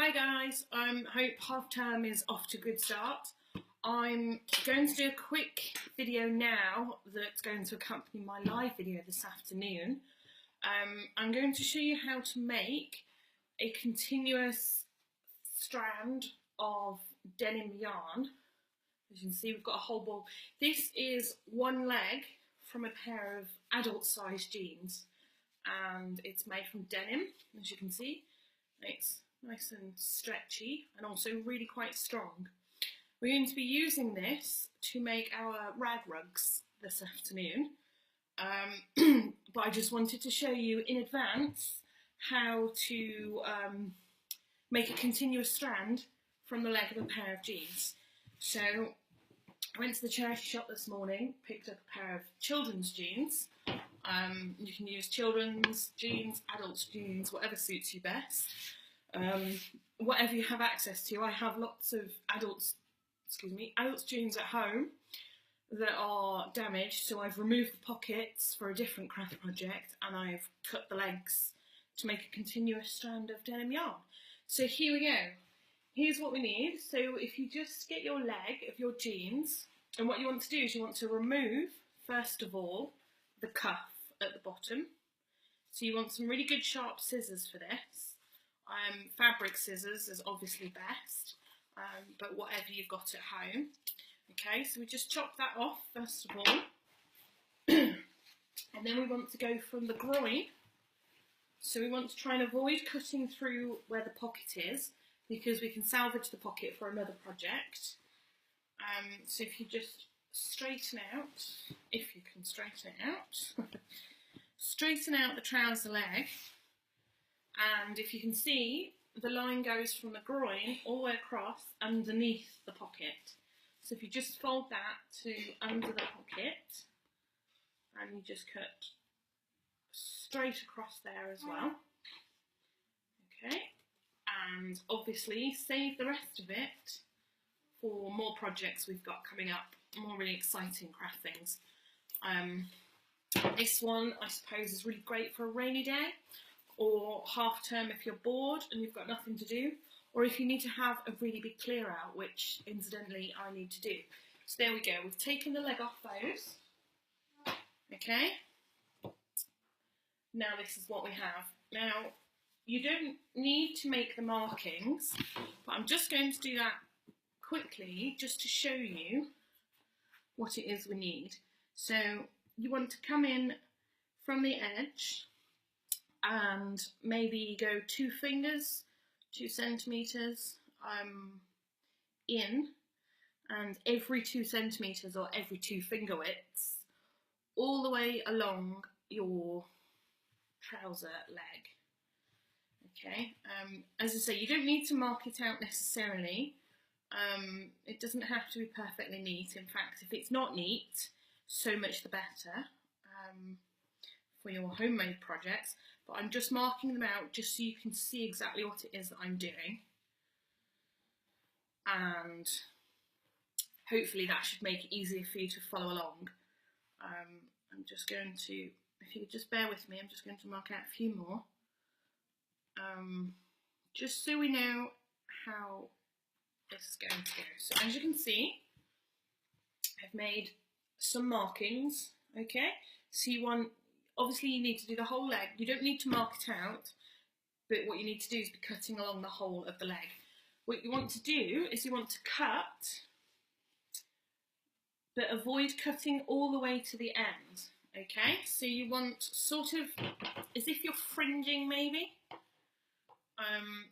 Hi guys, hope half term is off to a good start. I'm going to do a quick video now that's going to accompany my live video this afternoon. I'm going to show you how to make a continuous strand of denim yarn. As you can see, we've got a whole ball. This is one leg from a pair of adult size jeans, and it's made from denim, as you can see. It's nice and stretchy and also really quite strong. We're going to be using this to make our rag rugs this afternoon, but I just wanted to show you in advance how to make a continuous strand from the leg of a pair of jeans. So I went to the charity shop this morning, picked up a pair of children's jeans. You can use children's jeans, adults jeans, whatever suits you best. Whatever you have access to. I have lots of adults jeans at home that are damaged, so I've removed the pockets for a different craft project and I've cut the legs to make a continuous strand of denim yarn. So here we go. Here's what we need. So if you just get your leg of your jeans, and what you want to do is you want to remove, first of all, the cuff at the bottom. So you want some really good sharp scissors for this. Fabric scissors is obviously best, but whatever you've got at home. Okay, so we just chop that off first of all, and then we want to go from the groin. So we want to try and avoid cutting through where the pocket is, because we can salvage the pocket for another project. So if you just straighten out, if you can straighten it out, straighten out the trouser leg. And if you can see, the line goes from the groin all the way across underneath the pocket. So if you just fold that to under the pocket, and you just cut straight across there as well. Okay, and obviously save the rest of it for more projects we've got coming up, more really exciting craft things. This one, I suppose, is really great for a rainy day, or half term if you're bored and you've got nothing to do, or if you need to have a really big clear out, which incidentally I need to do. So there we go, we've taken the leg off those. Okay, now this is what we have. Now you don't need to make the markings, but I'm just going to do that quickly just to show you what it is we need. So you want to come in from the edge and maybe go 2 fingers, 2 centimetres in, and every 2 centimetres or every 2 finger widths all the way along your trouser leg. Okay, as I say, you don't need to mark it out necessarily. It doesn't have to be perfectly neat. In fact, if it's not neat, so much the better for your homemade projects. But I'm just marking them out just so you can see exactly what it is that I'm doing. And hopefully that should make it easier for you to follow along. I'm just going to, if you could just bear with me, I'm just going to mark out a few more. Just so we know how this is going to go. So as you can see, I've made some markings, okay? So you want, obviously you need to do the whole leg. You don't need to mark it out, but what you need to do is be cutting along the whole of the leg. What you want to do is you want to cut, but avoid cutting all the way to the end, okay? So you want sort of, as if you're fringing maybe.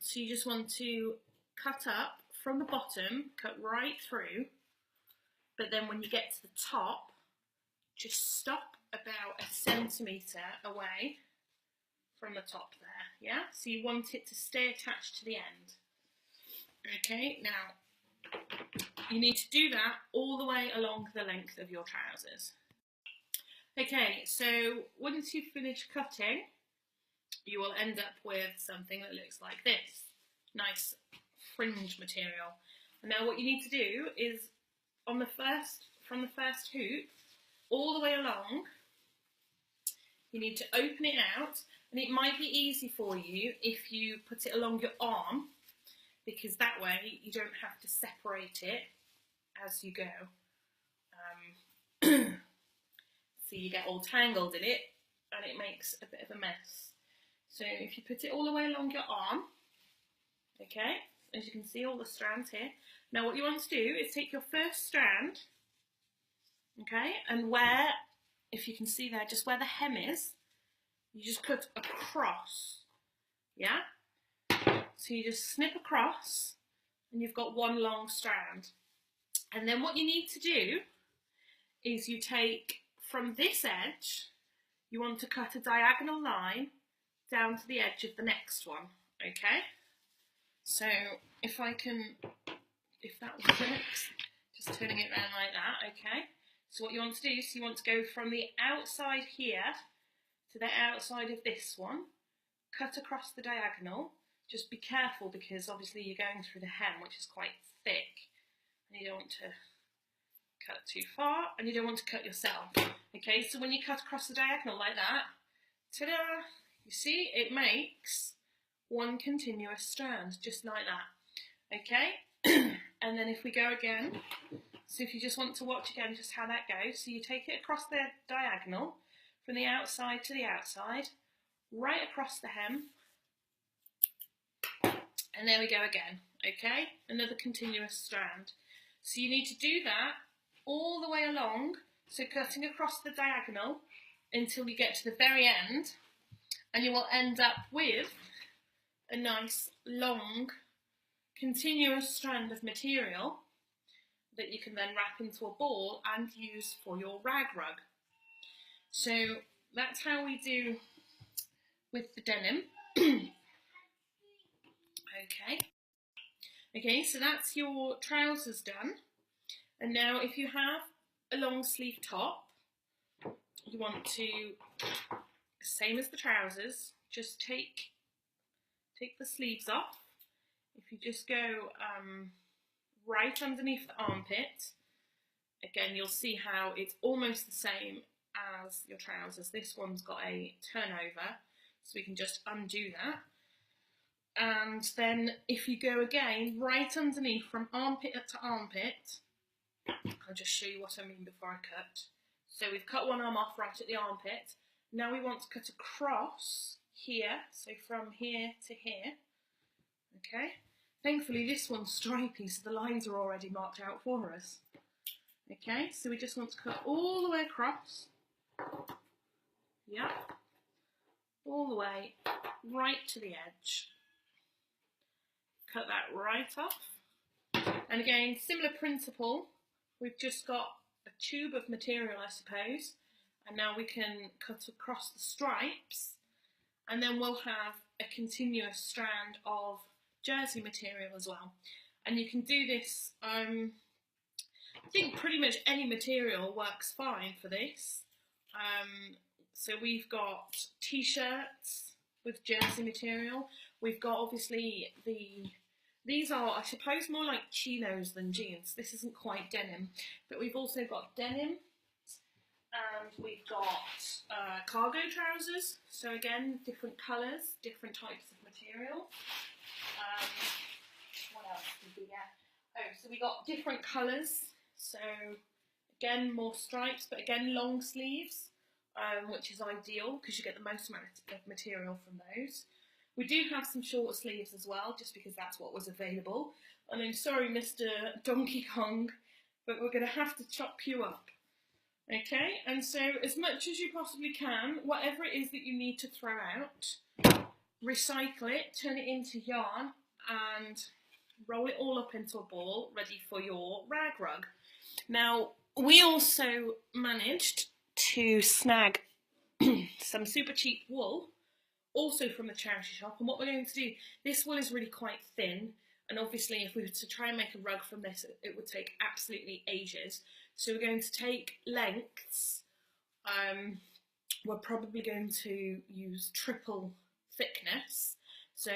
So you just want to cut up from the bottom, cut right through, but then when you get to the top, just stop about 1 centimetre away from the top there, yeah? So you want it to stay attached to the end. Okay, now you need to do that all the way along the length of your trousers. Okay, so once you've finished cutting, you will end up with something that looks like this. Nice fringe material. And now what you need to do is from the first hoop all the way along, you need to open it out, and it might be easy for you if you put it along your arm, because that way you don't have to separate it as you go. So you get all tangled in it and it makes a bit of a mess. So if you put it all the way along your arm, okay, as you can see all the strands here. Now what you want to do is take your first strand, okay, and where, if you can see there, just where the hem is, you just cut across, yeah? So you just snip across and you've got one long strand. And then what you need to do is you take from this edge, you want to cut a diagonal line down to the edge of the next one, okay? So if that works, just turning it around like that, okay? So what you want to do is you want to go from the outside here to the outside of this one, cut across the diagonal. Just be careful because obviously you're going through the hem, which is quite thick, and you don't want to cut too far, and you don't want to cut yourself. Okay, so when you cut across the diagonal like that, ta-da, you see it makes one continuous strand, just like that. Okay, and then if we go again, so if you just want to watch again just how that goes, so you take it across the diagonal, from the outside to the outside, right across the hem, and there we go again, okay? Another continuous strand. So you need to do that all the way along, so cutting across the diagonal until you get to the very end, and you will end up with a nice long continuous strand of material that you can then wrap into a ball and use for your rag rug. So that's how we do with the denim. Okay, so that's your trousers done. And now if you have a long sleeve top, you want to, same as the trousers, just take the sleeves off. If you just go right underneath the armpit, again you'll see how it's almost the same as your trousers. This one's got a turnover, so we can just undo that. And then if you go again right underneath from armpit to armpit, I'll just show you what I mean before I cut. So we've cut one arm off right at the armpit. Now we want to cut across here, so from here to here, okay? Thankfully this one's stripy, so the lines are already marked out for us. Okay, so we just want to cut all the way across, yeah, all the way right to the edge. Cut that right off. And again, similar principle, we've just got a tube of material, I suppose, and now we can cut across the stripes, and then we'll have a continuous strand of jersey material as well. And you can do this, I think pretty much any material works fine for this. So we've got t-shirts with jersey material. We've got obviously these are, I suppose, more like chinos than jeans. This isn't quite denim, but we've also got denim, and we've got cargo trousers. So again, different colours, different types of material. What else did we get? Oh, so we got different colours. So again, more stripes, but again, long sleeves, which is ideal because you get the most amount of material from those. We do have some short sleeves as well, just because that's what was available. And I'm sorry, Mr. Donkey Kong, but we're going to have to chop you up. Okay, and so as much as you possibly can, whatever it is that you need to throw out, recycle it, turn it into yarn, and roll it all up into a ball, ready for your rag rug. Now, we also managed to snag some super cheap wool, also from the charity shop, and what we're going to do, this wool is really quite thin, and obviously if we were to try and make a rug from this, it would take absolutely ages. So we're going to take lengths, we're probably going to use triple thickness, so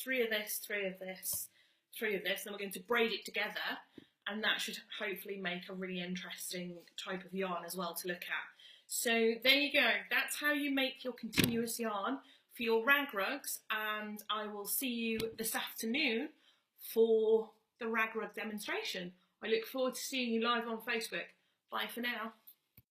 3 of this, 3 of this, 3 of this, and we're going to braid it together, and that should hopefully make a really interesting type of yarn as well to look at. So there you go, that's how you make your continuous yarn for your rag rugs, and I will see you this afternoon for the rag rug demonstration. I look forward to seeing you live on Facebook. Bye for now.